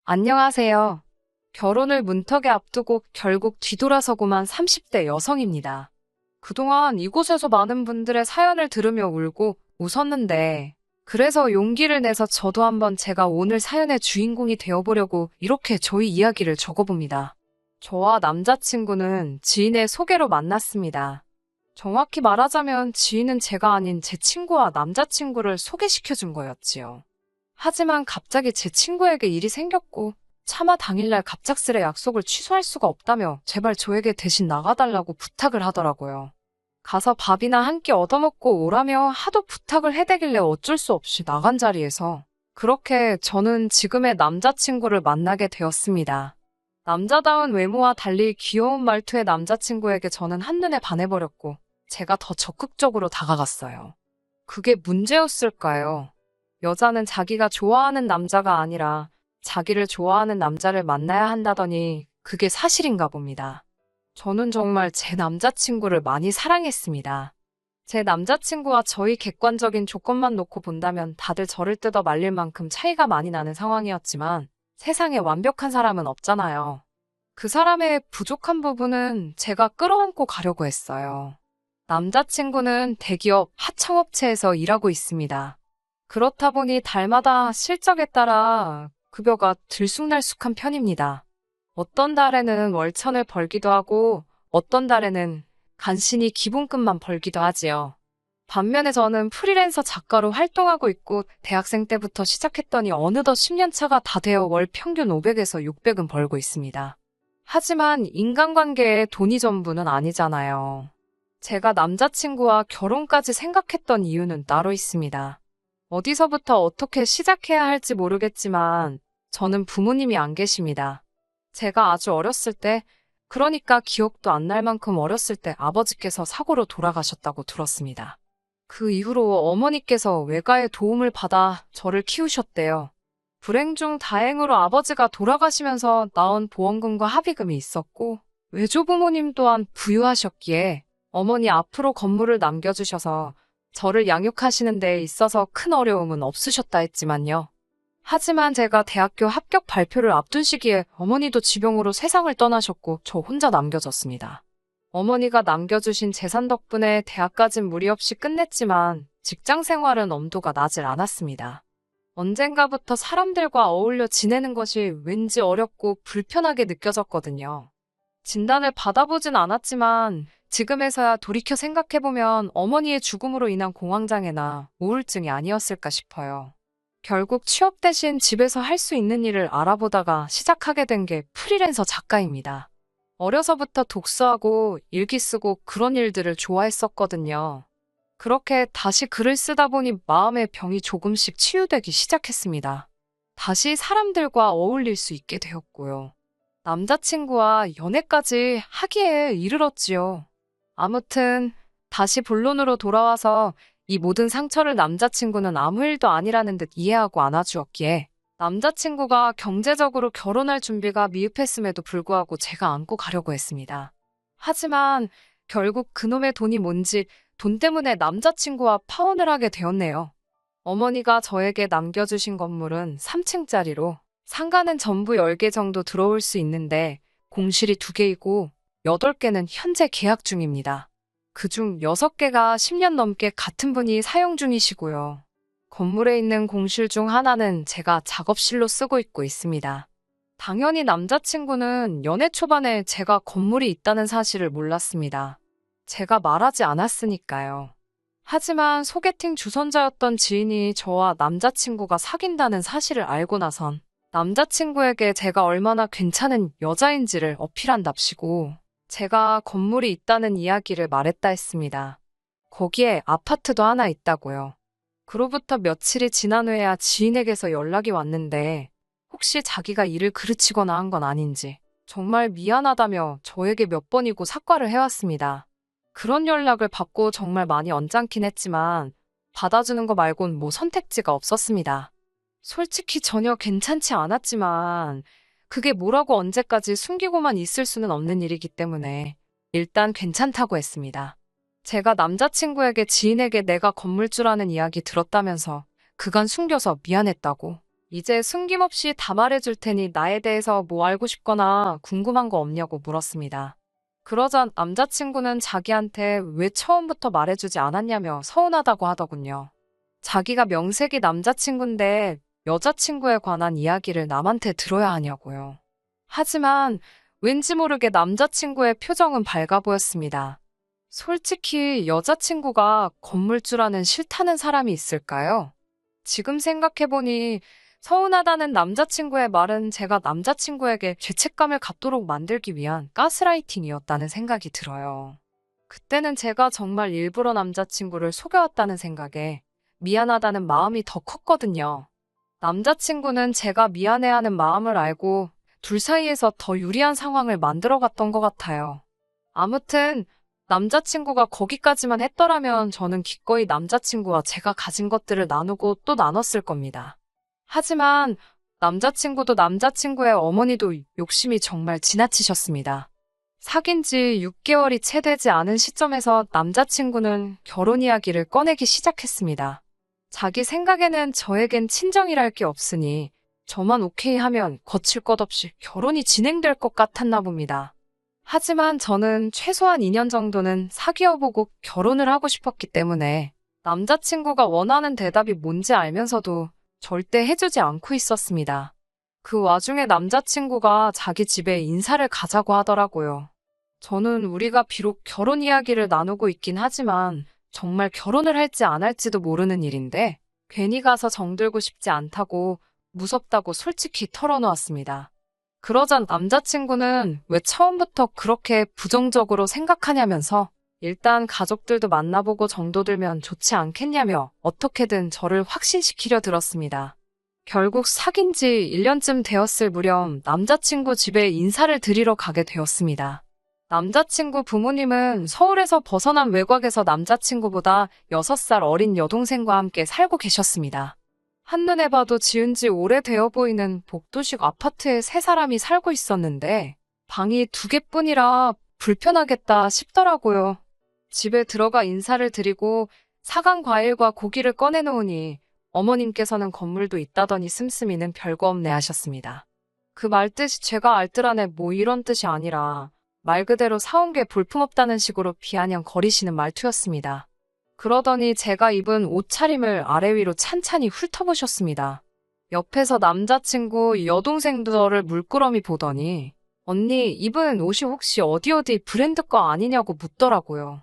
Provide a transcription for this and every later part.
안녕하세요. 결혼을 문턱에 앞두고 결국 뒤돌아서고만 30대 여성입니다. 그동안 이곳에서 많은 분들의 사연을 들으며 울고 웃었는데, 그래서 용기를 내서 저도 한번 제가 오늘 사연의 주인공이 되어보려고 이렇게 저희 이야기를 적어봅니다. 저와 남자친구는 지인의 소개로 만났습니다. 정확히 말하자면 지인은 제가 아닌 제 친구와 남자친구를 소개시켜준 거였지요. 하지만 갑자기 제 친구에게 일이 생겼고 차마 당일날 갑작스레 약속을 취소할 수가 없다며 제발 저에게 대신 나가달라고 부탁을 하더라고요. 가서 밥이나 한 끼 얻어먹고 오라며 하도 부탁을 해대길래 어쩔 수 없이 나간 자리에서 그렇게 저는 지금의 남자친구를 만나게 되었습니다. 남자다운 외모와 달리 귀여운 말투의 남자친구에게 저는 한눈에 반해버렸고 제가 더 적극적으로 다가갔어요. 그게 문제였을까요? 여자는 자기가 좋아하는 남자가 아니라 자기를 좋아하는 남자를 만나야 한다더니 그게 사실인가 봅니다. 저는 정말 제 남자친구를 많이 사랑했습니다. 제 남자친구와 저희 객관적인 조건만 놓고 본다면 다들 저를 뜯어 말릴 만큼 차이가 많이 나는 상황이었지만 세상에 완벽한 사람은 없잖아요. 그 사람의 부족한 부분은 제가 끌어안고 가려고 했어요. 남자친구는 대기업 하청업체에서 일하고 있습니다. 그렇다 보니 달마다 실적에 따라 급여가 들쑥날쑥한 편입니다. 어떤 달에는 월천을 벌기도 하고 어떤 달에는 간신히 기본급만 벌기도 하지요. 반면에 저는 프리랜서 작가로 활동하고 있고 대학생 때부터 시작했더니 어느덧 10년 차가 다 되어 월 평균 500에서 600은 벌고 있습니다. 하지만 인간관계에 돈이 전부는 아니잖아요. 제가 남자친구와 결혼까지 생각했던 이유는 따로 있습니다. 어디서부터 어떻게 시작해야 할지 모르겠지만 저는 부모님이 안 계십니다. 제가 아주 어렸을 때, 그러니까 기억도 안 날 만큼 어렸을 때 아버지께서 사고로 돌아가셨다고 들었습니다. 그 이후로 어머니께서 외가의 도움을 받아 저를 키우셨대요. 불행 중 다행으로 아버지가 돌아가시면서 나온 보험금과 합의금이 있었고 외조부모님 또한 부유하셨기에 어머니 앞으로 건물을 남겨주셔서 저를 양육하시는 데 있어서 큰 어려움은 없으셨다 했지만요. 하지만 제가 대학교 합격 발표를 앞둔 시기에 어머니도 지병으로 세상을 떠나셨고 저 혼자 남겨졌습니다. 어머니가 남겨주신 재산 덕분에 대학까진 무리 없이 끝냈지만 직장 생활은 엄두가 나질 않았습니다. 언젠가부터 사람들과 어울려 지내는 것이 왠지 어렵고 불편하게 느껴졌거든요. 진단을 받아보진 않았지만 지금에서야 돌이켜 생각해보면 어머니의 죽음으로 인한 공황장애나 우울증이 아니었을까 싶어요. 결국 취업 대신 집에서 할 수 있는 일을 알아보다가 시작하게 된 게 프리랜서 작가입니다. 어려서부터 독서하고 일기 쓰고 그런 일들을 좋아했었거든요. 그렇게 다시 글을 쓰다 보니 마음의 병이 조금씩 치유되기 시작했습니다. 다시 사람들과 어울릴 수 있게 되었고요. 남자친구와 연애까지 하기에 이르렀지요. 아무튼 다시 본론으로 돌아와서 이 모든 상처를 남자친구는 아무 일도 아니라는 듯 이해하고 안아주었기에 남자친구가 경제적으로 결혼할 준비가 미흡했음에도 불구하고 제가 안고 가려고 했습니다. 하지만 결국 그놈의 돈이 뭔지 돈 때문에 남자친구와 파혼을 하게 되었네요. 어머니가 저에게 남겨주신 건물은 3층짜리로 상가는 전부 10개 정도 들어올 수 있는데 공실이 2개이고 8개는 현재 계약 중입니다. 그중 6개가 10년 넘게 같은 분이 사용 중이시고요. 건물에 있는 공실 중 하나는 제가 작업실로 쓰고 있습니다. 당연히 남자친구는 연애 초반에 제가 건물이 있다는 사실을 몰랐습니다. 제가 말하지 않았으니까요. 하지만 소개팅 주선자였던 지인이 저와 남자친구가 사귄다는 사실을 알고 나선 남자친구에게 제가 얼마나 괜찮은 여자인지를 어필한답시고 제가 건물이 있다는 이야기를 말했다 했습니다. 거기에 아파트도 하나 있다고요. 그로부터 며칠이 지난 후에야 지인에게서 연락이 왔는데 혹시 자기가 일을 그르치거나 한 건 아닌지 정말 미안하다며 저에게 몇 번이고 사과를 해왔습니다. 그런 연락을 받고 정말 많이 언짢긴 했지만 받아주는 거 말곤 뭐 선택지가 없었습니다. 솔직히 전혀 괜찮지 않았지만 그게 뭐라고 언제까지 숨기고만 있을 수는 없는 일이기 때문에 일단 괜찮다고 했습니다. 제가 남자친구에게 지인에게 내가 건물주라는 이야기 들었다면서 그간 숨겨서 미안했다고 이제 숨김없이 다 말해줄 테니 나에 대해서 뭐 알고 싶거나 궁금한 거 없냐고 물었습니다. 그러자 남자친구는 자기한테 왜 처음부터 말해주지 않았냐며 서운하다고 하더군요. 자기가 명색이 남자친구인데 여자친구에 관한 이야기를 남한테 들어야 하냐고요. 하지만 왠지 모르게 남자친구의 표정은 밝아 보였습니다. 솔직히 여자친구가 건물주라는 싫다는 사람이 있을까요? 지금 생각해보니 서운하다는 남자친구의 말은 제가 남자친구에게 죄책감을 갖도록 만들기 위한 가스라이팅이었다는 생각이 들어요. 그때는 제가 정말 일부러 남자친구를 속여왔다는 생각에 미안하다는 마음이 더 컸거든요. 남자친구는 제가 미안해하는 마음을 알고 둘 사이에서 더 유리한 상황을 만들어갔던 것 같아요. 아무튼 남자친구가 거기까지만 했더라면 저는 기꺼이 남자친구와 제가 가진 것들을 나누고 또 나눴을 겁니다. 하지만 남자친구도 남자친구의 어머니도 욕심이 정말 지나치셨습니다. 사귄 지 6개월이 채 되지 않은 시점에서 남자친구는 결혼 이야기를 꺼내기 시작했습니다. 자기 생각에는 저에겐 친정이랄 게 없으니 저만 오케이 하면 거칠 것 없이 결혼이 진행될 것 같았나 봅니다. 하지만 저는 최소한 2년 정도는 사귀어보고 결혼을 하고 싶었기 때문에 남자친구가 원하는 대답이 뭔지 알면서도 절대 해주지 않고 있었습니다. 그 와중에 남자친구가 자기 집에 인사를 가자고 하더라고요. 저는 우리가 비록 결혼 이야기를 나누고 있긴 하지만 정말 결혼을 할지 안 할지도 모르는 일인데 괜히 가서 정들고 싶지 않다고 무섭다고 솔직히 털어놓았습니다. 그러자 남자친구는 왜 처음부터 그렇게 부정적으로 생각하냐면서 일단 가족들도 만나보고 정도 들면 좋지 않겠냐며 어떻게든 저를 확신시키려 들었습니다. 결국 사귄 지 1년쯤 되었을 무렵 남자친구 집에 인사를 드리러 가게 되었습니다. 남자친구 부모님은 서울에서 벗어난 외곽에서 남자친구보다 6살 어린 여동생과 함께 살고 계셨습니다. 한눈에 봐도 지은 지 오래되어 보이는 복도식 아파트에 3사람이 살고 있었는데 방이 2개뿐이라 불편하겠다 싶더라고요. 집에 들어가 인사를 드리고 사간 과일과 고기를 꺼내놓으니 어머님께서는 건물도 있다더니 씀씀이는 별거 없네 하셨습니다. 그 말뜻이 제가 알뜰하네 뭐 이런 뜻이 아니라 말 그대로 사온 게 볼품없다는 식으로 비아냥거리시는 말투였습니다. 그러더니 제가 입은 옷차림을 아래 위로 찬찬히 훑어보셨습니다. 옆에서 남자친구 여동생도 저를 물끄러미 보더니 언니 입은 옷이 혹시 어디 브랜드 거 아니냐고 묻더라고요.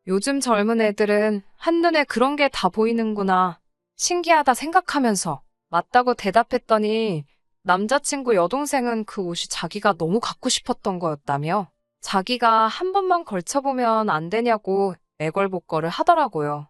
요즘 젊은 애들은 한눈에 그런 게 다 보이는구나 신기하다 생각하면서 맞다고 대답했더니 남자친구 여동생은 그 옷이 자기가 너무 갖고 싶었던 거였다며 자기가 한 번만 걸쳐보면 안 되냐고 애걸복걸을 하더라고요.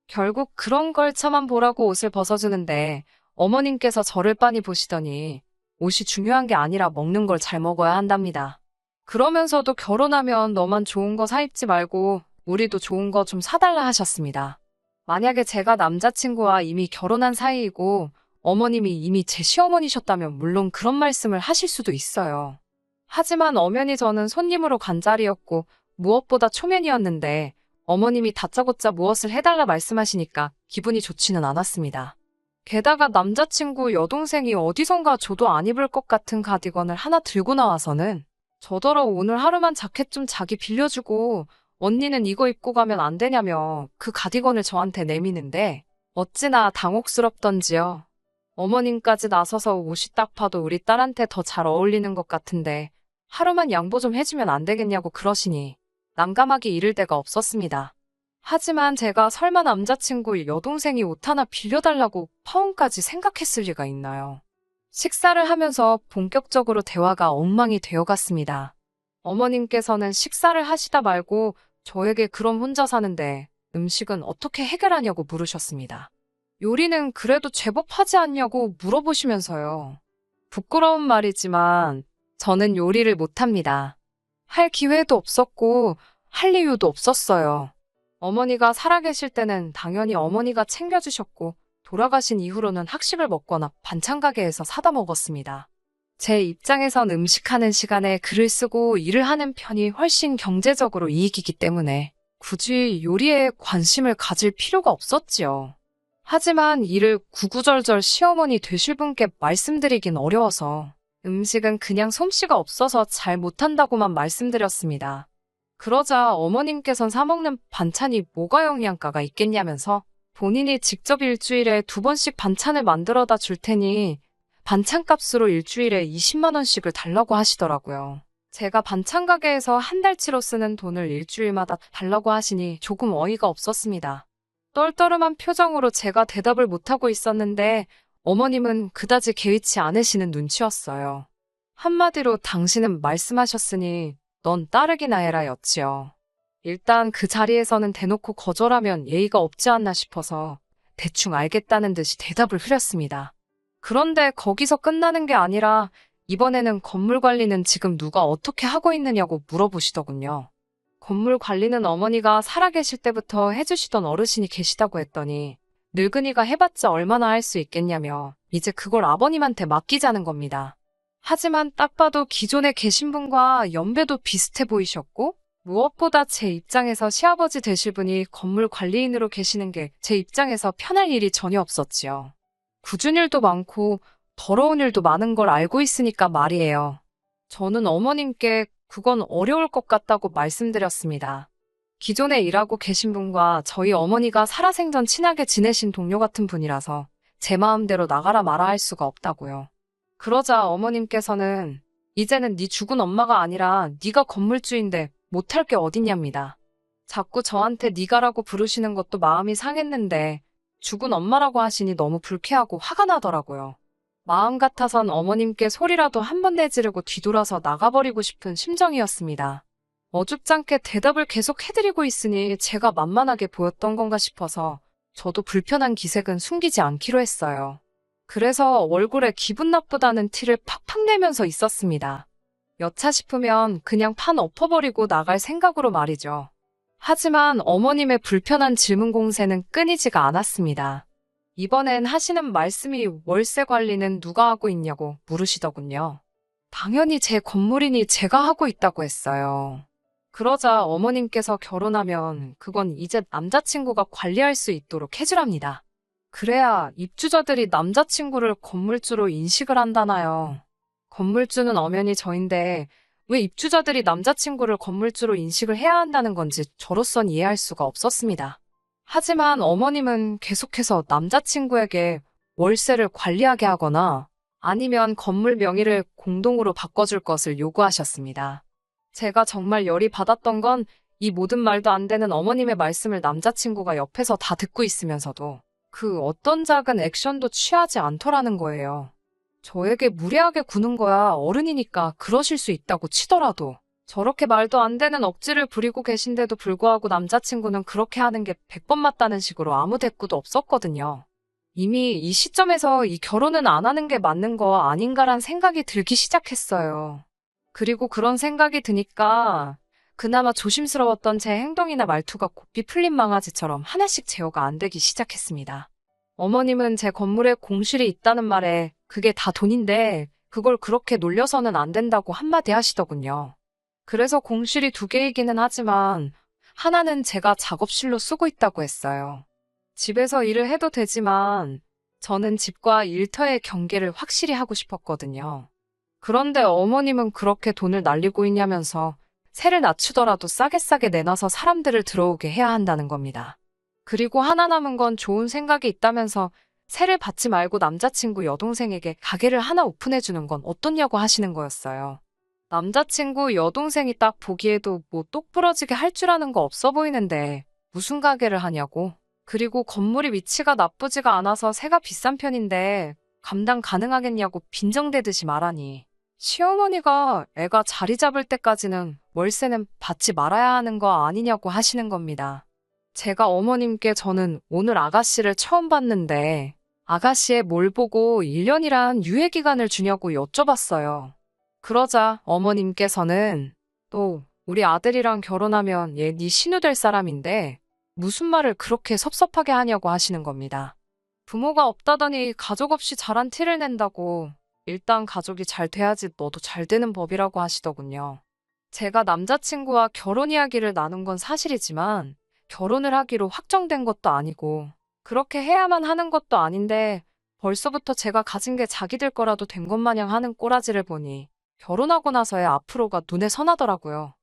결국 그런 걸쳐만 보라고 옷을 벗어주는데 어머님께서 저를 빤히 보시더니 옷이 중요한 게 아니라 먹는 걸 잘 먹어야 한답니다. 그러면서도 결혼하면 너만 좋은 거 사 입지 말고 우리도 좋은 거 좀 사달라 하셨습니다. 만약에 제가 남자친구와 이미 결혼한 사이이고 어머님이 이미 제 시어머니셨다면 물론 그런 말씀을 하실 수도 있어요. 하지만 엄연히 저는 손님으로 간 자리였고 무엇보다 초면이었는데 어머님이 다짜고짜 무엇을 해달라 말씀하시니까 기분이 좋지는 않았습니다. 게다가 남자친구 여동생이 어디선가 저도 안 입을 것 같은 가디건을 하나 들고 나와서는 저더러 오늘 하루만 자켓 좀 자기 빌려주고 언니는 이거 입고 가면 안 되냐며 그 가디건을 저한테 내미는데 어찌나 당혹스럽던지요. 어머님까지 나서서 옷이 딱 봐도 우리 딸한테 더 잘 어울리는 것 같은데 하루만 양보 좀 해주면 안 되겠냐고 그러시니 난감하기 이를 데가 없었습니다. 하지만 제가 설마 남자친구 여동생이 옷 하나 빌려달라고 파혼까지 생각했을 리가 있나요? 식사를 하면서 본격적으로 대화가 엉망이 되어갔습니다. 어머님께서는 식사를 하시다 말고 저에게 그럼 혼자 사는데 음식은 어떻게 해결하냐고 물으셨습니다. 요리는 그래도 제법 하지 않냐고 물어보시면서요. 부끄러운 말이지만 저는 요리를 못합니다. 할 기회도 없었고 할 이유도 없었어요. 어머니가 살아계실 때는 당연히 어머니가 챙겨주셨고 돌아가신 이후로는 학식을 먹거나 반찬 가게에서 사다 먹었습니다. 제 입장에선 음식하는 시간에 글을 쓰고 일을 하는 편이 훨씬 경제적으로 이익이기 때문에 굳이 요리에 관심을 가질 필요가 없었지요. 하지만 이를 구구절절 시어머니 되실 분께 말씀드리긴 어려워서 음식은 그냥 솜씨가 없어서 잘 못한다고만 말씀드렸습니다. 그러자 어머님께선 사먹는 반찬이 뭐가 영양가가 있겠냐면서 본인이 직접 일주일에 2번씩 반찬을 만들어다 줄 테니 반찬값으로 일주일에 20만 원씩을 달라고 하시더라고요. 제가 반찬 가게에서 한 달치로 쓰는 돈을 일주일마다 달라고 하시니 조금 어이가 없었습니다. 떨떠름한 표정으로 제가 대답을 못하고 있었는데 어머님은 그다지 개의치 않으시는 눈치였어요. 한마디로 당신은 말씀하셨으니 넌 따르기나 해라 였지요. 일단 그 자리에서는 대놓고 거절하면 예의가 없지 않나 싶어서 대충 알겠다는 듯이 대답을 흐렸습니다. 그런데 거기서 끝나는 게 아니라 이번에는 건물 관리는 지금 누가 어떻게 하고 있느냐고 물어보시더군요. 건물 관리는 어머니가 살아계실 때부터 해주시던 어르신이 계시다고 했더니 늙은이가 해봤자 얼마나 할 수 있겠냐며 이제 그걸 아버님한테 맡기자는 겁니다. 하지만 딱 봐도 기존에 계신 분과 연배도 비슷해 보이셨고 무엇보다 제 입장에서 시아버지 되실 분이 건물 관리인으로 계시는 게 제 입장에서 편할 일이 전혀 없었지요. 굳은 일도 많고 더러운 일도 많은 걸 알고 있으니까 말이에요. 저는 어머님께 그건 어려울 것 같다고 말씀드렸습니다. 기존에 일하고 계신 분과 저희 어머니가 살아생전 친하게 지내신 동료 같은 분이라서 제 마음대로 나가라 마라 할 수가 없다고요. 그러자 어머님께서는 이제는 네 죽은 엄마가 아니라 네가 건물주인데 못할 게 어딨냐입니다. 자꾸 저한테 네가라고 부르시는 것도 마음이 상했는데 죽은 엄마라고 하시니 너무 불쾌하고 화가 나더라고요. 마음 같아선 어머님께 소리라도 한 번 내지르고 뒤돌아서 나가버리고 싶은 심정이었습니다. 어줍잖게 대답을 계속 해드리고 있으니 제가 만만하게 보였던 건가 싶어서 저도 불편한 기색은 숨기지 않기로 했어요. 그래서 얼굴에 기분 나쁘다는 티를 팍팍 내면서 있었습니다. 여차 싶으면 그냥 판 엎어버리고 나갈 생각으로 말이죠. 하지만 어머님의 불편한 질문 공세는 끊이지가 않았습니다. 이번엔 하시는 말씀이 월세 관리는 누가 하고 있냐고 물으시더군요. 당연히 제 건물이니 제가 하고 있다고 했어요. 그러자 어머님께서 결혼하면 그건 이제 남자친구가 관리할 수 있도록 해주랍니다. 그래야 입주자들이 남자친구를 건물주로 인식을 한다나요. 건물주는 엄연히 저인데 왜 입주자들이 남자친구를 건물주로 인식을 해야 한다는 건지 저로선 이해할 수가 없었습니다. 하지만 어머님은 계속해서 남자친구에게 월세를 관리하게 하거나 아니면 건물 명의를 공동으로 바꿔줄 것을 요구하셨습니다. 제가 정말 열이 받았던 건 이 모든 말도 안 되는 어머님의 말씀을 남자친구가 옆에서 다 듣고 있으면서도 그 어떤 작은 액션도 취하지 않더라는 거예요. 저에게 무례하게 구는 거야 어른이니까 그러실 수 있다고 치더라도 저렇게 말도 안 되는 억지를 부리고 계신데도 불구하고 남자친구는 그렇게 하는 게 100번 맞다는 식으로 아무 대꾸도 없었거든요. 이미 이 시점에서 이 결혼은 안 하는 게 맞는 거 아닌가란 생각이 들기 시작했어요. 그리고 그런 생각이 드니까 그나마 조심스러웠던 제 행동이나 말투가 고삐 풀린 망아지처럼 하나씩 제어가 안 되기 시작했습니다. 어머님은 제 건물에 공실이 있다는 말에 그게 다 돈인데 그걸 그렇게 놀려서는 안 된다고 한마디 하시더군요. 그래서 공실이 2개이기는 하지만 하나는 제가 작업실로 쓰고 있다고 했어요. 집에서 일을 해도 되지만 저는 집과 일터의 경계를 확실히 하고 싶었거든요. 그런데 어머님은 그렇게 돈을 날리고 있냐면서 세를 낮추더라도 싸게 내놔서 사람들을 들어오게 해야 한다는 겁니다. 그리고 하나 남은 건 좋은 생각이 있다면서 세를 받지 말고 남자친구 여동생에게 가게를 하나 오픈해주는 건 어떻냐고 하시는 거였어요. 남자친구 여동생이 딱 보기에도 뭐 똑부러지게 할 줄 아는 거 없어 보이는데 무슨 가게를 하냐고. 그리고 건물이 위치가 나쁘지가 않아서 세가 비싼 편인데 감당 가능하겠냐고 빈정대듯이 말하니 시어머니가 애가 자리 잡을 때까지는 월세는 받지 말아야 하는 거 아니냐고 하시는 겁니다. 제가 어머님께 저는 오늘 아가씨를 처음 봤는데 아가씨의 뭘 보고 1년이란 유예기간을 주냐고 여쭤봤어요. 그러자 어머님께서는 또 우리 아들이랑 결혼하면 얘 네 신우 될 사람인데 무슨 말을 그렇게 섭섭하게 하냐고 하시는 겁니다. 부모가 없다더니 가족 없이 자란 티를 낸다고 일단 가족이 잘 돼야지 너도 잘 되는 법이라고 하시더군요. 제가 남자친구와 결혼 이야기를 나눈 건 사실이지만 결혼을 하기로 확정된 것도 아니고 그렇게 해야만 하는 것도 아닌데 벌써부터 제가 가진 게 자기들 거라도 된 것 마냥 하는 꼬라지를 보니 결혼하고 나서의 앞으로가 눈에 선하더라고요.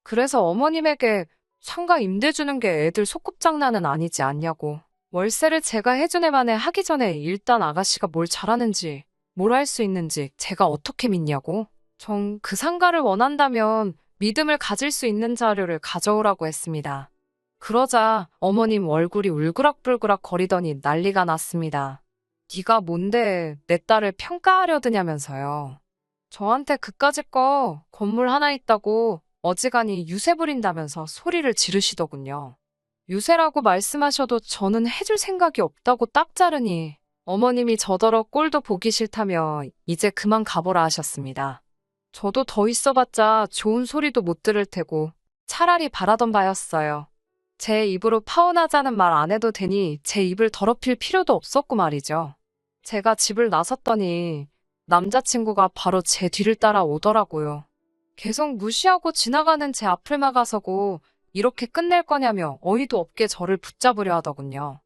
그래서 어머님에게 상가 임대 주는 게 애들 소꿉장난은 아니지 않냐고. 월세를 제가 해준 애만에 하기 전에 일단 아가씨가 뭘 잘하는지, 뭘 할 수 있는지 제가 어떻게 믿냐고. 전 그 상가를 원한다면 믿음을 가질 수 있는 자료를 가져오라고 했습니다. 그러자 어머님 얼굴이 울그락불그락 거리더니 난리가 났습니다. 네가 뭔데 내 딸을 평가하려 드냐면서요. 저한테 그까짓 거 건물 하나 있다고 어지간히 유세 부린다면서 소리를 지르시더군요. 유세라고 말씀하셔도 저는 해줄 생각이 없다고 딱 자르니 어머님이 저더러 꼴도 보기 싫다며 이제 그만 가보라 하셨습니다. 저도 더 있어봤자 좋은 소리도 못 들을 테고 차라리 바라던 바였어요. 제 입으로 파혼하자는 말 안 해도 되니 제 입을 더럽힐 필요도 없었고 말이죠. 제가 집을 나섰더니 남자친구가 바로 제 뒤를 따라오더라고요. 계속 무시하고 지나가는 제 앞을 막아서고 이렇게 끝낼 거냐며 어이도 없게 저를 붙잡으려 하더군요.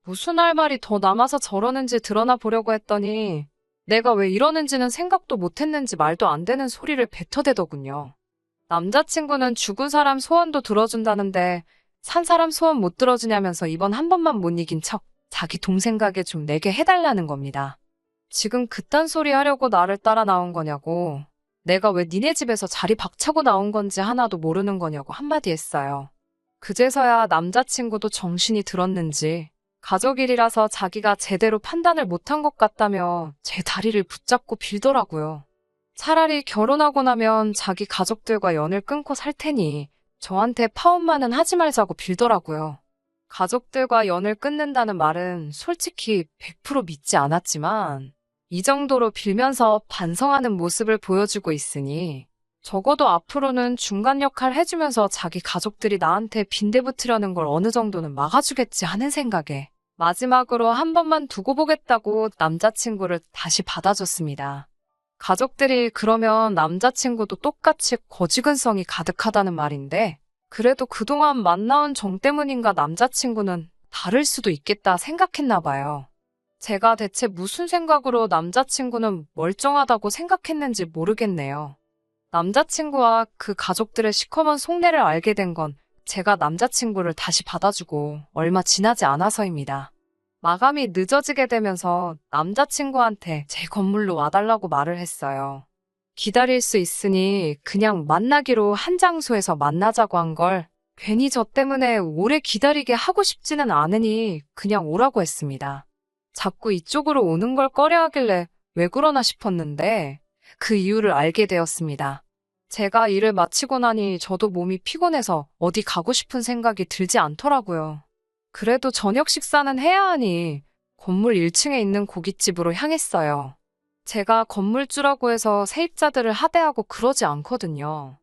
무슨 할 말이 더 남아서 저러는지 드러나 보려고 했더니 내가 왜 이러는지는 생각도 못했는지 말도 안 되는 소리를 뱉어대더군요. 남자친구는 죽은 사람 소원도 들어준다는데 산 사람 소원 못 들어주냐면서 이번 한 번만 못 이긴 척 자기 동생 가게 좀 내게 해달라는 겁니다. 지금 그딴 소리 하려고 나를 따라 나온 거냐고. 내가 왜 니네 집에서 자리 박차고 나온 건지 하나도 모르는 거냐고 한마디 했어요. 그제서야 남자친구도 정신이 들었는지 가족 일이라서 자기가 제대로 판단을 못한 것 같다며 제 다리를 붙잡고 빌더라고요. 차라리 결혼하고 나면 자기 가족들과 연을 끊고 살 테니 저한테 파혼만은 하지 말자고 빌더라고요. 가족들과 연을 끊는다는 말은 솔직히 100% 믿지 않았지만 이 정도로 빌면서 반성하는 모습을 보여주고 있으니 적어도 앞으로는 중간 역할 해주면서 자기 가족들이 나한테 빈대붙으려는 걸 어느 정도는 막아주겠지 하는 생각에 마지막으로 한 번만 두고 보겠다고 남자친구를 다시 받아줬습니다. 가족들이 그러면 남자친구도 똑같이 거지근성이 가득하다는 말인데 그래도 그동안 만나온 정 때문인가 남자친구는 다를 수도 있겠다 생각했나 봐요. 제가 대체 무슨 생각으로 남자친구는 멀쩡하다고 생각했는지 모르겠네요. 남자친구와 그 가족들의 시커먼 속내를 알게 된 건 제가 남자친구를 다시 받아주고 얼마 지나지 않아서입니다. 마감이 늦어지게 되면서 남자친구한테 제 건물로 와달라고 말을 했어요. 기다릴 수 있으니 그냥 만나기로 한 장소에서 만나자고 한 걸 괜히 저 때문에 오래 기다리게 하고 싶지는 않으니 그냥 오라고 했습니다. 자꾸 이쪽으로 오는 걸 꺼려 하길래 왜 그러나 싶었는데 그 이유를 알게 되었습니다. 제가 일을 마치고 나니 저도 몸이 피곤해서 어디 가고 싶은 생각이 들지 않더라고요. 그래도 저녁 식사는 해야 하니 건물 1층에 있는 고깃집으로 향했어요. 제가 건물주라고 해서 세입자들을 하대하고 그러지 않거든요.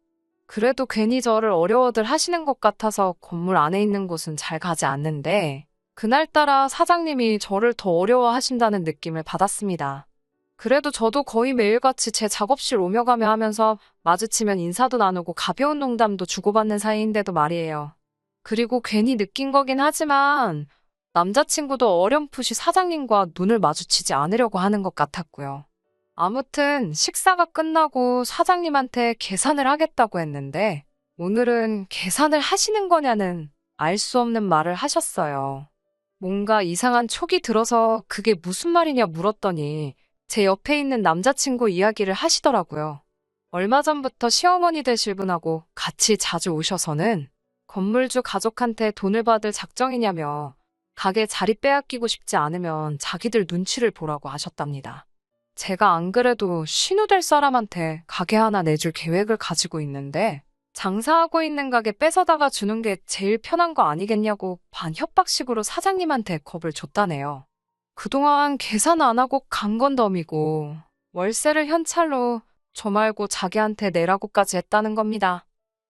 그래도 괜히 저를 어려워들 하시는 것 같아서 건물 안에 있는 곳은 잘 가지 않는데 그날따라 사장님이 저를 더 어려워하신다는 느낌을 받았습니다. 그래도 저도 거의 매일같이 제 작업실 오며 가며 하면서 마주치면 인사도 나누고 가벼운 농담도 주고받는 사이인데도 말이에요. 그리고 괜히 느낀 거긴 하지만 남자친구도 어렴풋이 사장님과 눈을 마주치지 않으려고 하는 것 같았고요. 아무튼 식사가 끝나고 사장님한테 계산을 하겠다고 했는데 오늘은 계산을 하시는 거냐는 알 수 없는 말을 하셨어요. 뭔가 이상한 촉이 들어서 그게 무슨 말이냐 물었더니 제 옆에 있는 남자친구 이야기를 하시더라고요. 얼마 전부터 시어머니 되실 분하고 같이 자주 오셔서는 건물주 가족한테 돈을 받을 작정이냐며 가게 자리 빼앗기고 싶지 않으면 자기들 눈치를 보라고 하셨답니다. 제가 안 그래도 신우될 사람한테 가게 하나 내줄 계획을 가지고 있는데 장사하고 있는 가게 뺏어다가 주는 게 제일 편한 거 아니겠냐고 반협박식으로 사장님한테 겁을 줬다네요. 그동안 계산 안 하고 간 건 덤이고 월세를 현찰로 저 말고 자기한테 내라고까지 했다는 겁니다.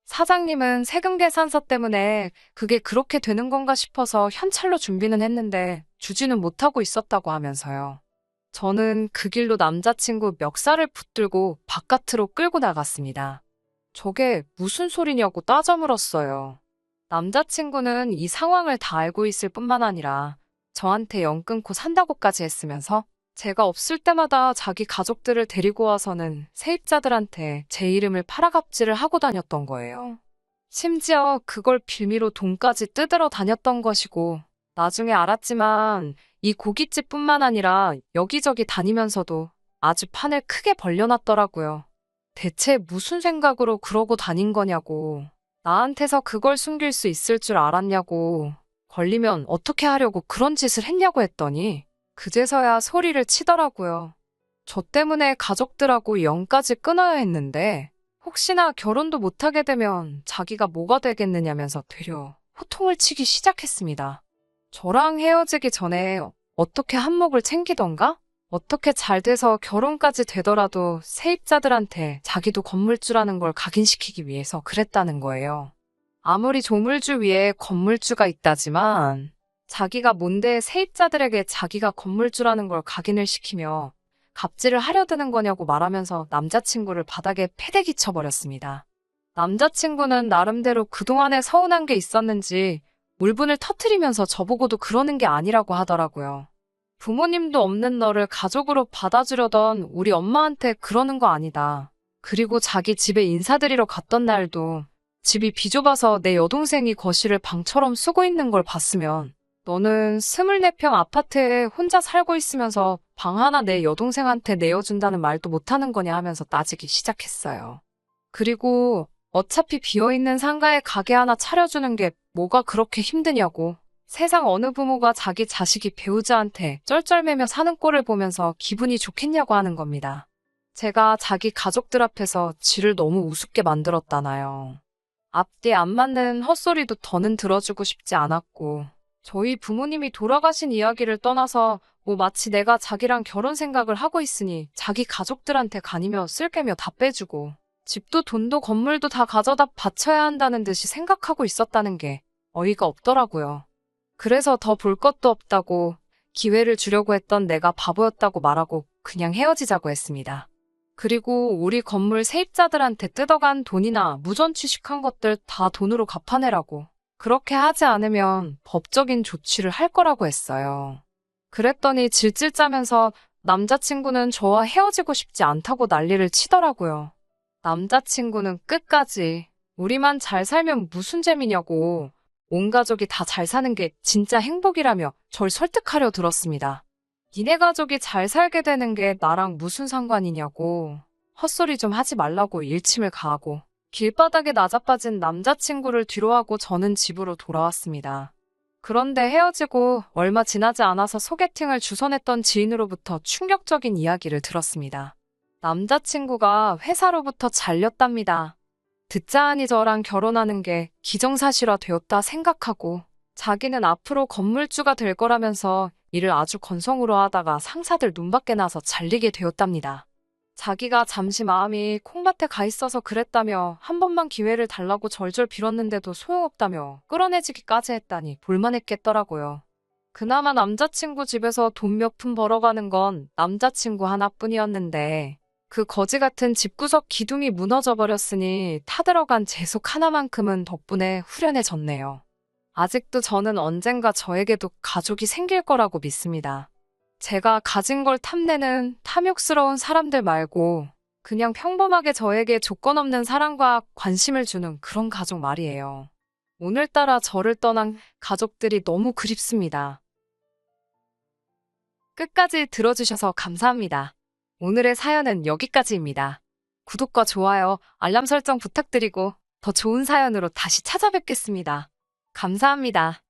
사장님은 세금 계산서 때문에 그게 그렇게 되는 건가 싶어서 현찰로 준비는 했는데 주지는 못하고 있었다고 하면서요. 저는 그 길로 남자친구 멱살을 붙들고 바깥으로 끌고 나갔습니다. 저게 무슨 소리냐고 따져 물었어요. 남자친구는 이 상황을 다 알고 있을 뿐만 아니라 저한테 연 끊고 산다고까지 했으면서 제가 없을 때마다 자기 가족들을 데리고 와서는 세입자들한테 제 이름을 팔아갑질을 하고 다녔던 거예요. 심지어 그걸 빌미로 돈까지 뜯으러 다녔던 것이고, 나중에 알았지만 이 고깃집뿐만 아니라 여기저기 다니면서도 아주 판을 크게 벌려놨더라고요. 대체 무슨 생각으로 그러고 다닌 거냐고, 나한테서 그걸 숨길 수 있을 줄 알았냐고, 걸리면 어떻게 하려고 그런 짓을 했냐고 했더니 그제서야 소리를 치더라고요. 저 때문에 가족들하고 연까지 끊어야 했는데 혹시나 결혼도 못하게 되면 자기가 뭐가 되겠느냐면서 되려 호통을 치기 시작했습니다. 저랑 헤어지기 전에 어떻게 한몫을 챙기던가? 어떻게 잘 돼서 결혼까지 되더라도 세입자들한테 자기도 건물주라는 걸 각인시키기 위해서 그랬다는 거예요. 아무리 조물주 위에 건물주가 있다지만 자기가 뭔데 세입자들에게 자기가 건물주라는 걸 각인을 시키며 갑질을 하려 드는 거냐고 말하면서 남자친구를 바닥에 패대기 쳐버렸습니다. 남자친구는 나름대로 그동안에 서운한 게 있었는지 울분을 터트리면서 저보고도 그러는 게 아니라고 하더라고요. 부모님도 없는 너를 가족으로 받아주려던 우리 엄마한테 그러는 거 아니다. 그리고 자기 집에 인사드리러 갔던 날도 집이 비좁아서 내 여동생이 거실을 방처럼 쓰고 있는 걸 봤으면 너는 24평 아파트에 혼자 살고 있으면서 방 하나 내 여동생한테 내어준다는 말도 못하는 거냐 하면서 따지기 시작했어요. 그리고 어차피 비어있는 상가에 가게 하나 차려주는 게 뭐가 그렇게 힘드냐고. 세상 어느 부모가 자기 자식이 배우자한테 쩔쩔매며 사는 꼴을 보면서 기분이 좋겠냐고 하는 겁니다. 제가 자기 가족들 앞에서 지를 너무 우습게 만들었다나요. 앞뒤 안 맞는 헛소리도 더는 들어주고 싶지 않았고, 저희 부모님이 돌아가신 이야기를 떠나서 마치 내가 자기랑 결혼 생각을 하고 있으니 자기 가족들한테 가니며 쓸개며 다 빼주고 집도 돈도 건물도 다 가져다 바쳐야 한다는 듯이 생각하고 있었다는 게 어이가 없더라고요. 그래서 더 볼 것도 없다고 기회를 주려고 했던 내가 바보였다고 말하고 그냥 헤어지자고 했습니다. 그리고 우리 건물 세입자들한테 뜯어간 돈이나 무전 취식한 것들 다 돈으로 갚아내라고. 그렇게 하지 않으면 법적인 조치를 할 거라고 했어요. 그랬더니 질질 짜면서 남자친구는 저와 헤어지고 싶지 않다고 난리를 치더라고요. 남자친구는 끝까지 우리만 잘 살면 무슨 재미냐고, 온 가족이 다 잘 사는 게 진짜 행복이라며 절 설득하려 들었습니다. 니네 가족이 잘 살게 되는 게 나랑 무슨 상관이냐고, 헛소리 좀 하지 말라고 일침을 가하고 길바닥에 나자빠진 남자친구를 뒤로하고 저는 집으로 돌아왔습니다. 그런데 헤어지고 얼마 지나지 않아서 소개팅을 주선했던 지인으로부터 충격적인 이야기를 들었습니다. 남자친구가 회사로부터 잘렸답니다. 듣자 하니 저랑 결혼하는 게 기정사실화 되었다 생각하고 자기는 앞으로 건물주가 될 거라면서 일을 아주 건성으로 하다가 상사들 눈밖에 나서 잘리게 되었답니다. 자기가 잠시 마음이 콩밭에 가 있어서 그랬다며 한 번만 기회를 달라고 절절 빌었는데도 소용없다며 끌어내지기까지 했다니 볼만했겠더라고요. 그나마 남자친구 집에서 돈 몇 푼 벌어가는 건 남자친구 하나뿐이었는데 그 거지 같은 집구석 기둥이 무너져 버렸으니 타들어간 재속 하나만큼은 덕분에 후련해졌네요. 아직도 저는 언젠가 저에게도 가족이 생길 거라고 믿습니다. 제가 가진 걸 탐내는 탐욕스러운 사람들 말고 그냥 평범하게 저에게 조건 없는 사랑과 관심을 주는 그런 가족 말이에요. 오늘따라 저를 떠난 가족들이 너무 그립습니다. 끝까지 들어주셔서 감사합니다. 오늘의 사연은 여기까지입니다. 구독과 좋아요, 알람 설정 부탁드리고 더 좋은 사연으로 다시 찾아뵙겠습니다. 감사합니다.